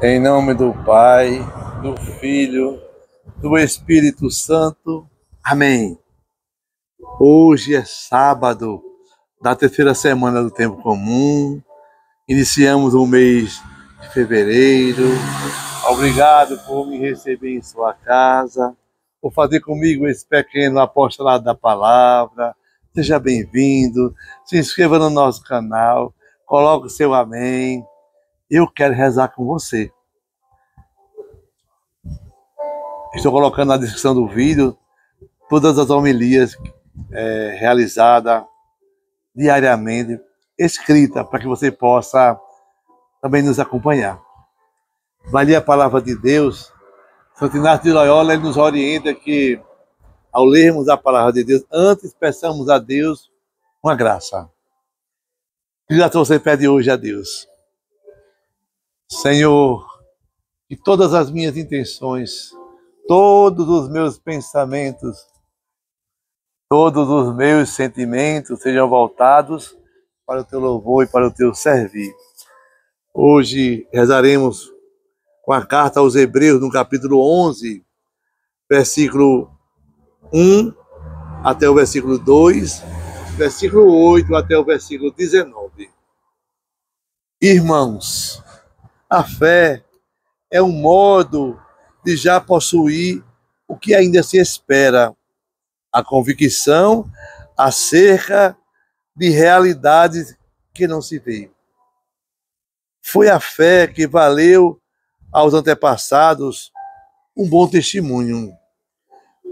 Em nome do Pai, do Filho, do Espírito Santo. Amém. Hoje é sábado da terceira semana do tempo comum. Iniciamos o mês de fevereiro. Obrigado por me receber em sua casa, por fazer comigo esse pequeno apostolado da palavra. Seja bem-vindo. Se inscreva no nosso canal. Coloque o seu amém. Eu quero rezar com você. Estou colocando na descrição do vídeo todas as homilias realizadas diariamente, escrita, para que você possa também nos acompanhar. Vai ler a palavra de Deus. Santo Inácio de Loyola, ele nos orienta que, ao lermos a palavra de Deus, antes peçamos a Deus uma graça. Que graça você pede hoje a Deus? Senhor, que todas as minhas intenções, todos os meus pensamentos, todos os meus sentimentos sejam voltados para o teu louvor e para o teu servir. Hoje rezaremos com a carta aos Hebreus, no capítulo 11, versículo 1 até o versículo 2, versículo 8 até o versículo 19. Irmãos, a fé é um modo de já possuir o que ainda se espera, a convicção acerca de realidades que não se vê. Foi a fé que valeu aos antepassados um bom testemunho.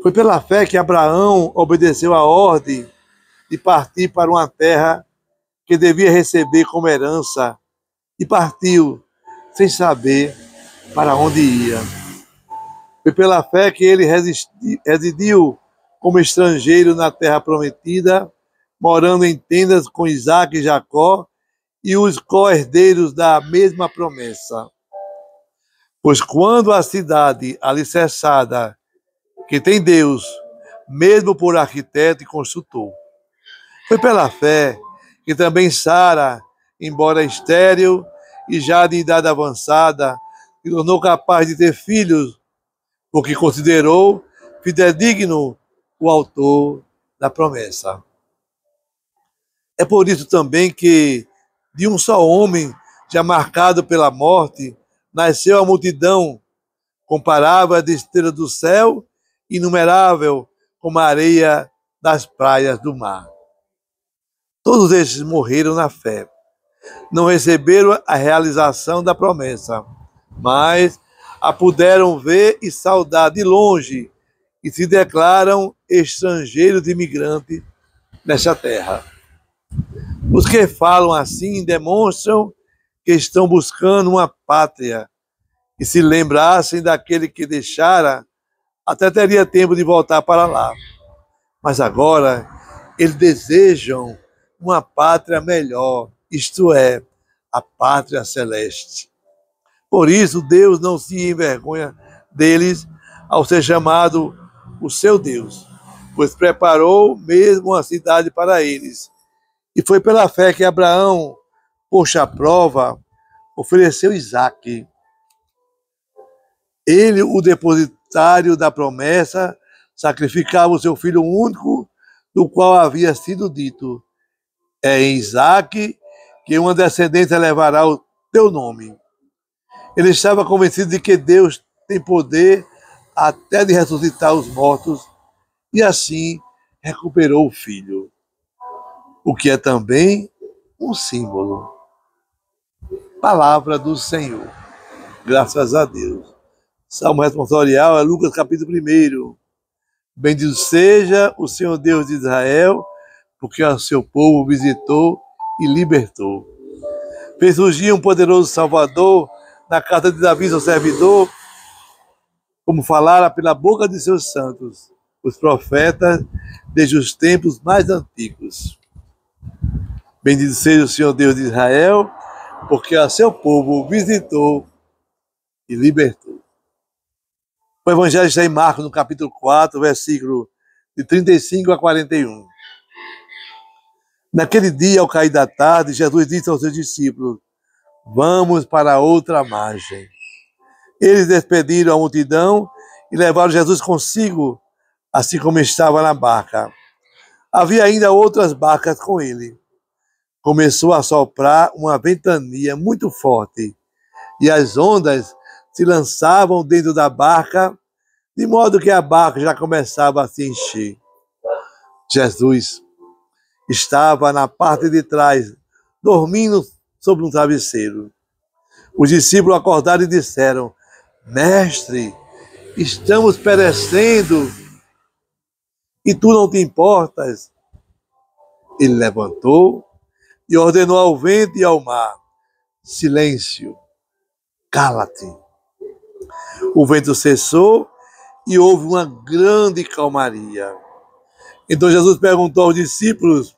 Foi pela fé que Abraão obedeceu a ordem de partir para uma terra que devia receber como herança e partiu sem saber para onde ia. Foi pela fé que ele residiu como estrangeiro na terra prometida, morando em tendas com Isaac e Jacó e os co-herdeiros da mesma promessa. Pois quando a cidade alicerçada, que tem Deus, mesmo por arquiteto e construtor. Foi pela fé que também Sara, embora estéril e já de idade avançada, se tornou capaz de ter filhos, porque considerou fidedigno o autor da promessa. É por isso também que, de um só homem, já marcado pela morte, nasceu a multidão, comparável às estrelas do céu, inumerável como a areia das praias do mar. Todos estes morreram na fé. Não receberam a realização da promessa, mas a puderam ver e saudar de longe e se declaram estrangeiros e imigrantes nesta terra. Os que falam assim demonstram que estão buscando uma pátria e se lembrassem daquele que deixara, até teria tempo de voltar para lá. Mas agora eles desejam uma pátria melhor, isto é, a pátria celeste. Por isso Deus não se envergonha deles ao ser chamado o seu Deus, pois preparou mesmo uma cidade para eles. E foi pela fé que Abraão, posto à prova, ofereceu Isaque. Ele, o depositário da promessa, sacrificava o seu filho único, do qual havia sido dito: é em Isaque que uma descendência levará o teu nome. Ele estava convencido de que Deus tem poder até de ressuscitar os mortos, e assim recuperou o filho, o que é também um símbolo. Palavra do Senhor. Graças a Deus. Salmo responsorial é Lucas capítulo 1. Bendito seja o Senhor Deus de Israel, porque o seu povo visitou e libertou. Fez surgir um poderoso Salvador na casa de Davi, seu servidor, como falara pela boca de seus santos, os profetas, desde os tempos mais antigos. Bendito seja o Senhor Deus de Israel, porque a seu povo visitou e libertou. O Evangelho está em Marcos, no capítulo 4, versículo de 35 a 41. Naquele dia, ao cair da tarde, Jesus disse aos seus discípulos: vamos para outra margem. Eles despediram a multidão e levaram Jesus consigo, assim como estava na barca. Havia ainda outras barcas com ele. Começou a soprar uma ventania muito forte, e as ondas se lançavam dentro da barca, de modo que a barca já começava a se encher. Jesus estava na parte de trás, dormindo sobre um travesseiro. Os discípulos acordaram e disseram: Mestre, estamos perecendo e tu não te importas. Ele levantou e ordenou ao vento e ao mar: Silêncio, cala-te. O vento cessou e houve uma grande calmaria. Então Jesus perguntou aos discípulos: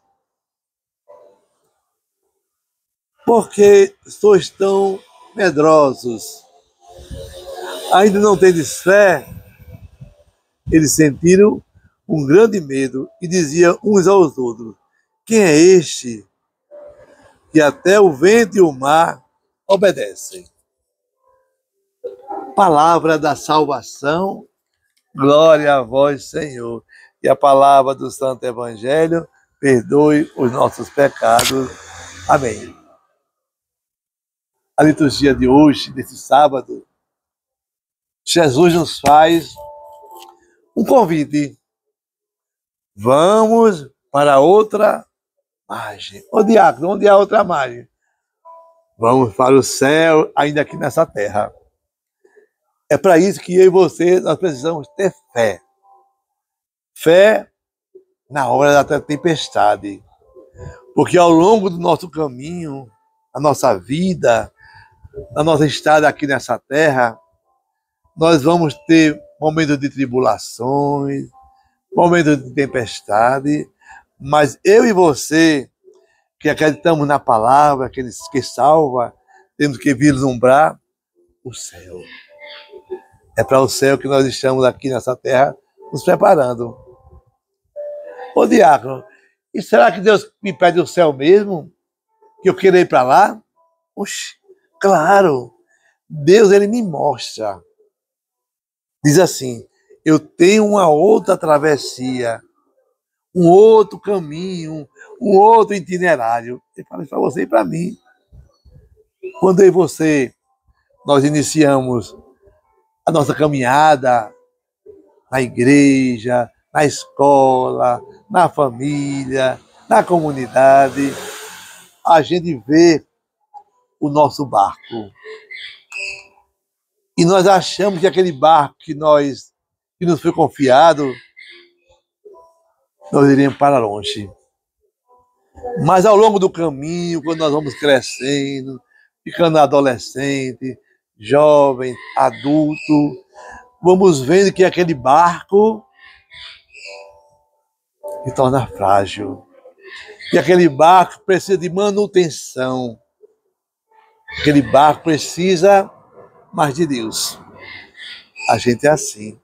Por que sois tão medrosos? Ainda não tendes fé? Eles sentiram um grande medo e diziam uns aos outros: Quem é este que até o vento e o mar obedecem? Palavra da salvação, glória a vós, Senhor. E a palavra do Santo Evangelho perdoe os nossos pecados. Amém. A liturgia de hoje, desse sábado, Jesus nos faz um convite. Vamos para outra margem. Ô diácono, onde é a outra margem? Vamos para o céu, ainda aqui nessa terra. É para isso que eu e você, nós precisamos ter fé. Fé na hora da tempestade. Porque ao longo do nosso caminho, a nossa vida, na nossa estada aqui nessa terra, nós vamos ter momentos de tribulações, momentos de tempestade, mas eu e você, que acreditamos na palavra, aqueles que salva, temos que vislumbrar o céu. É para o céu que nós estamos aqui nessa terra nos preparando. Ô diácono, e será que Deus me pede o céu mesmo? Que eu queira ir para lá? Oxe, claro, Deus ele me mostra. Diz assim: eu tenho uma outra travessia, um outro caminho, um outro itinerário. Ele fala isso para você e para mim. Quando eu e você, nós iniciamos a nossa caminhada na igreja, na escola, na família, na comunidade, a gente vê o nosso barco. E nós achamos que aquele barco que nos foi confiado, nós iríamos para longe. Mas ao longo do caminho, quando nós vamos crescendo, ficando adolescente, jovem, adulto, vamos vendo que aquele barco se torna frágil. E aquele barco precisa de manutenção. Aquele barco precisa mais de Deus. A gente é assim.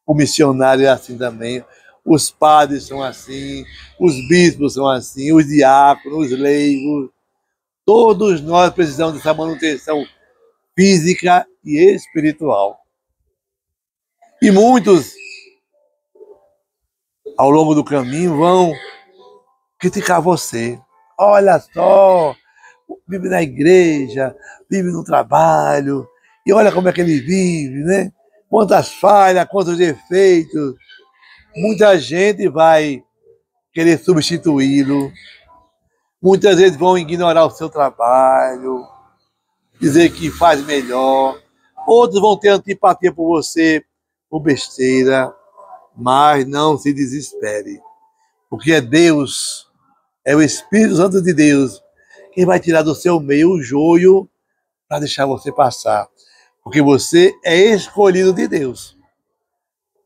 O missionário é assim também. Os padres são assim. Os bispos são assim. Os diáconos, os leigos. Todos nós precisamos dessa manutenção física e espiritual. E muitos, ao longo do caminho, vão criticar você. Olha só, vive na igreja, vive no trabalho, e olha como é que ele vive, né? Quantas falhas, quantos defeitos. Muita gente vai querer substituí-lo. Muitas vezes vão ignorar o seu trabalho, dizer que faz melhor. Outros vão ter antipatia por você, por besteira. Mas não se desespere, porque é Deus, é o Espírito Santo de Deus, quem vai tirar do seu meio o joio para deixar você passar. Porque você é escolhido de Deus.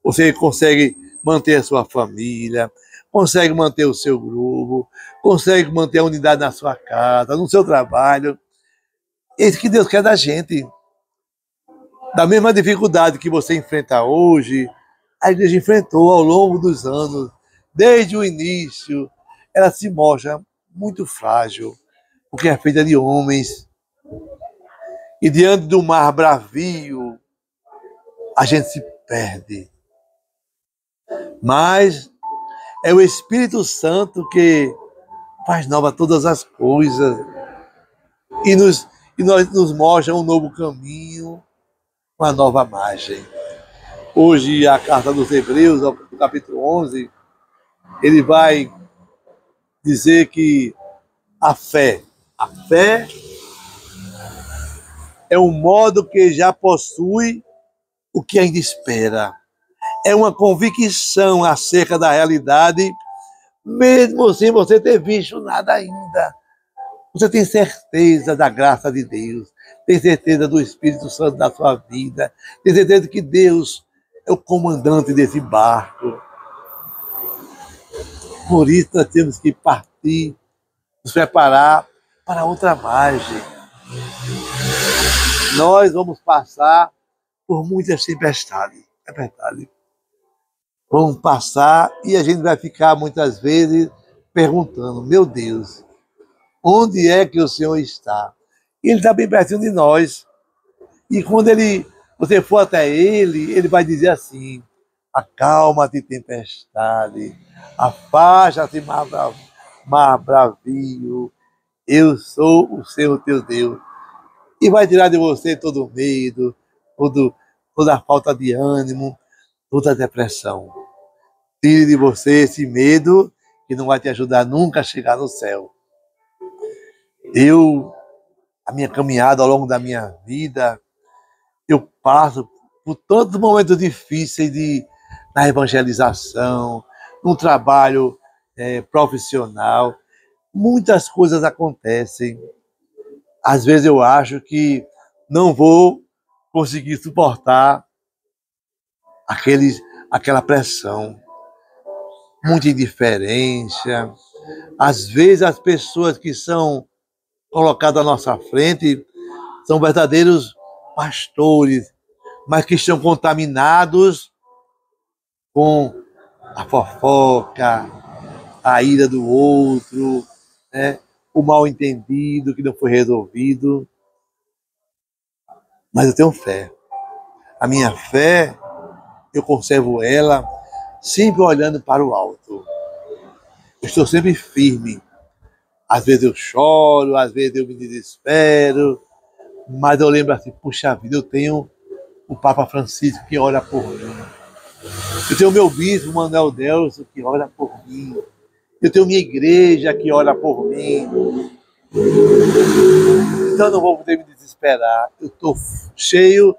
Você consegue manter a sua família, consegue manter o seu grupo, consegue manter a unidade na sua casa, no seu trabalho. É isso que Deus quer da gente. Da mesma dificuldade que você enfrenta hoje, a igreja enfrentou ao longo dos anos. Desde o início, ela se mostra muito frágil, porque é feita de homens, E diante do mar bravio, a gente se perde. Mas é o Espírito Santo que faz nova todas as coisas e nos mostra um novo caminho, uma nova margem. Hoje, a carta dos Hebreus, no capítulo 11, ele vai dizer que a fé é um modo que já possui o que ainda espera. É uma convicção acerca da realidade, mesmo sem você ter visto nada ainda. Você tem certeza da graça de Deus, tem certeza do Espírito Santo na sua vida, tem certeza que Deus é o comandante desse barco. Por isso nós temos que partir, nos preparar para outra margem. Nós vamos passar por muitas tempestades, é verdade. Vamos passar e a gente vai ficar muitas vezes perguntando, meu Deus, onde é que o Senhor está? E Ele está bem pertinho de nós. E quando você for até Ele vai dizer assim, acalma-te tempestade, afasta-te mar bravio, eu sou o Senhor teu Deus. E vai tirar de você todo o medo, toda a falta de ânimo, toda a depressão. Tire de você esse medo que não vai te ajudar nunca a chegar no céu. A minha caminhada ao longo da minha vida, eu passo por tantos momentos difíceis na evangelização, no trabalho profissional. Muitas coisas acontecem. Às vezes eu acho que não vou conseguir suportar aquela pressão, muita indiferença. Às vezes as pessoas que são colocadas à nossa frente são verdadeiros pastores, mas que estão contaminados com a fofoca, a ira do outro, né? O mal entendido que não foi resolvido. Mas eu tenho fé. A minha fé, eu conservo ela sempre olhando para o alto. Eu estou sempre firme. Às vezes eu choro, às vezes eu me desespero, mas eu lembro assim, puxa vida, eu tenho o Papa Francisco que ora por mim. Eu tenho o meu bispo, Manuel Delso, que ora por mim. Eu tenho minha igreja que ora por mim. Então eu não vou poder me desesperar. Eu estou cheio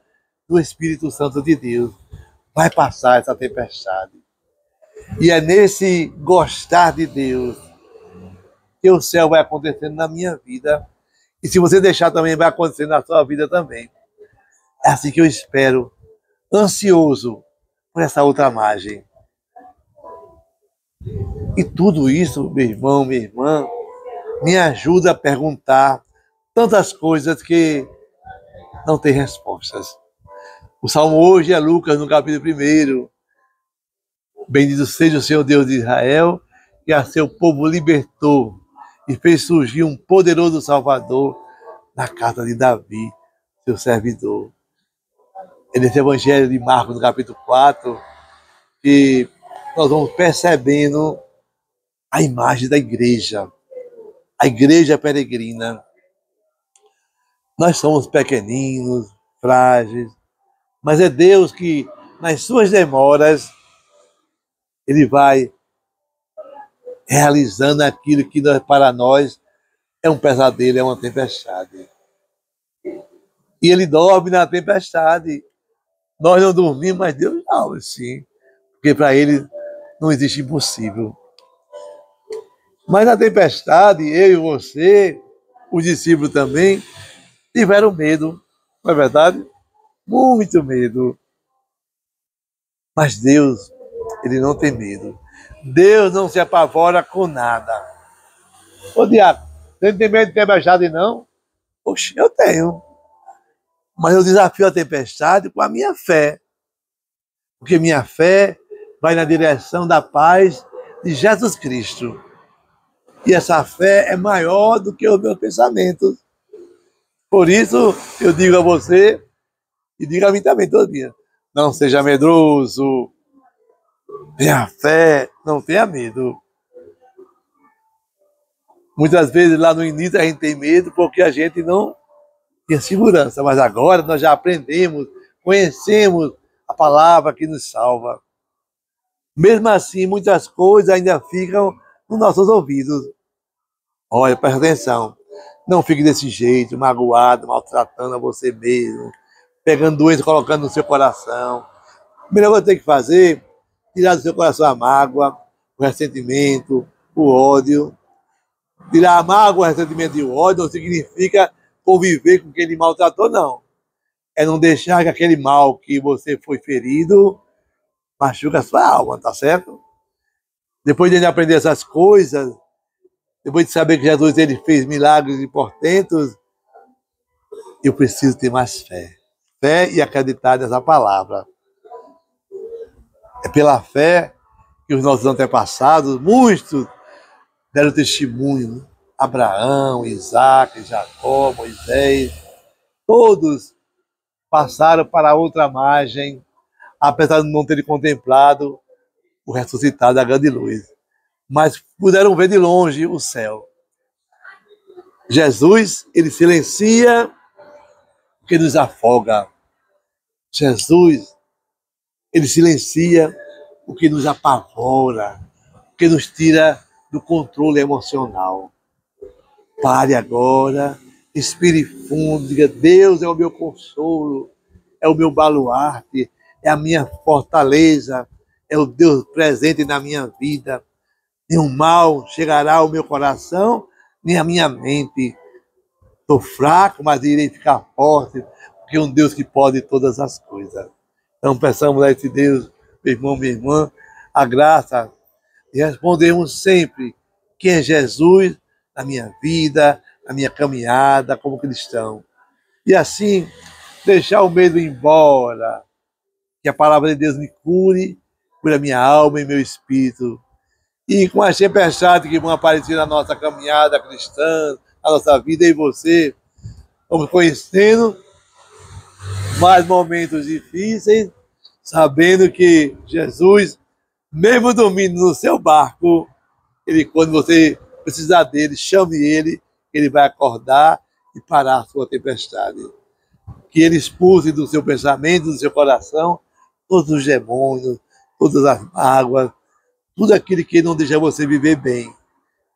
do Espírito Santo de Deus. Vai passar essa tempestade. E é nesse gostar de Deus que o céu vai acontecendo na minha vida. E se você deixar também, vai acontecer na sua vida também. É assim que eu espero, ansioso por essa outra margem. E tudo isso, meu irmão, minha irmã, me ajuda a perguntar tantas coisas que não tem respostas. O salmo hoje é Lucas, no capítulo 1. Bendito seja o Senhor Deus de Israel, que a seu povo libertou e fez surgir um poderoso Salvador na casa de Davi, seu servidor. É nesse Evangelho de Marcos, no capítulo 4, que nós vamos percebendo a imagem da igreja, a igreja peregrina. Nós somos pequeninos, frágeis, mas é Deus que, nas suas demoras, Ele vai realizando aquilo que para nós é um pesadelo, é uma tempestade. E Ele dorme na tempestade. Nós não dormimos, mas Deus dorme, sim. Porque para Ele não existe impossível. Mas na tempestade, eu e você, os discípulos também, tiveram medo, não é verdade? Muito medo. Mas Deus, Ele não tem medo. Deus não se apavora com nada. Ô diabo, você não tem medo de tempestade, não? Oxe, eu tenho. Mas eu desafio a tempestade com a minha fé. Porque minha fé vai na direção da paz de Jesus Cristo. E essa fé é maior do que os meus pensamentos. Por isso, eu digo a você, e digo a mim também todo dia, não seja medroso, tenha fé, não tenha medo. Muitas vezes lá no início a gente tem medo porque a gente não tinha segurança, mas agora nós já aprendemos, conhecemos a palavra que nos salva. Mesmo assim, muitas coisas ainda ficam nos nossos ouvidos. Olha, presta atenção. Não fique desse jeito, magoado, maltratando a você mesmo, pegando doença e colocando no seu coração. A melhor coisa que tem que fazer, tirar do seu coração a mágoa, o ressentimento, o ódio. Tirar a mágoa, o ressentimento e o ódio não significa conviver com quem lhe maltratou, não. É não deixar que aquele mal que você foi ferido machuque a sua alma, tá certo? Depois de ele aprender essas coisas, depois de saber que Jesus ele fez milagres e portentos, eu preciso ter mais fé. Fé e acreditar nessa palavra. É pela fé que os nossos antepassados, muitos, deram testemunho. Abraão, Isaac, Jacó, Moisés, todos passaram para outra margem, apesar de não terem contemplado o ressuscitado da grande luz. Mas puderam ver de longe o céu. Jesus, ele silencia o que nos afoga. Jesus, ele silencia o que nos apavora, o que nos tira do controle emocional. Pare agora, respire fundo, diga: Deus é o meu consolo, é o meu baluarte, é a minha fortaleza, é o Deus presente na minha vida. Nenhum mal chegará ao meu coração, nem à minha mente. Estou fraco, mas irei ficar forte, porque é um Deus que pode todas as coisas. Então peçamos a esse Deus, meu irmão, minha irmã, a graça de respondermos sempre quem é Jesus na minha vida, na minha caminhada como cristão. E assim, deixar o medo ir embora, que a palavra de Deus me cure, cure a minha alma e meu espírito. E com as tempestades que vão aparecer na nossa caminhada cristã, na nossa vida, e você, vamos conhecendo mais momentos difíceis, sabendo que Jesus, mesmo dormindo no seu barco, ele, quando você precisar dele, chame ele, ele vai acordar e parar a sua tempestade. Que ele expulse do seu pensamento, do seu coração, todos os demônios, todas as mágoas, tudo aquilo que não deixa você viver bem.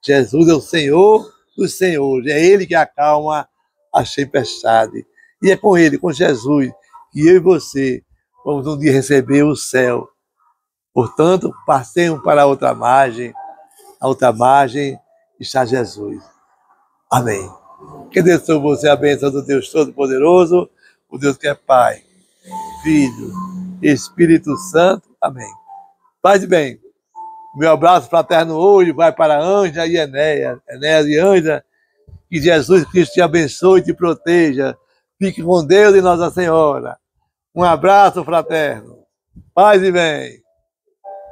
Jesus é o Senhor dos senhores, é Ele que acalma a tempestade. E é com Ele, com Jesus, que eu e você vamos um dia receber o céu. Portanto, passemos para a outra margem está Jesus. Amém. Que Deus sobre você a bênção do Deus Todo-Poderoso, o Deus que é Pai, Filho e Espírito Santo. Amém. Paz e bem. Meu abraço fraterno hoje vai para Ângela e Enéas e Ângela. Que Jesus Cristo te abençoe e te proteja. Fique com Deus e Nossa Senhora. Um abraço fraterno. Paz e bem.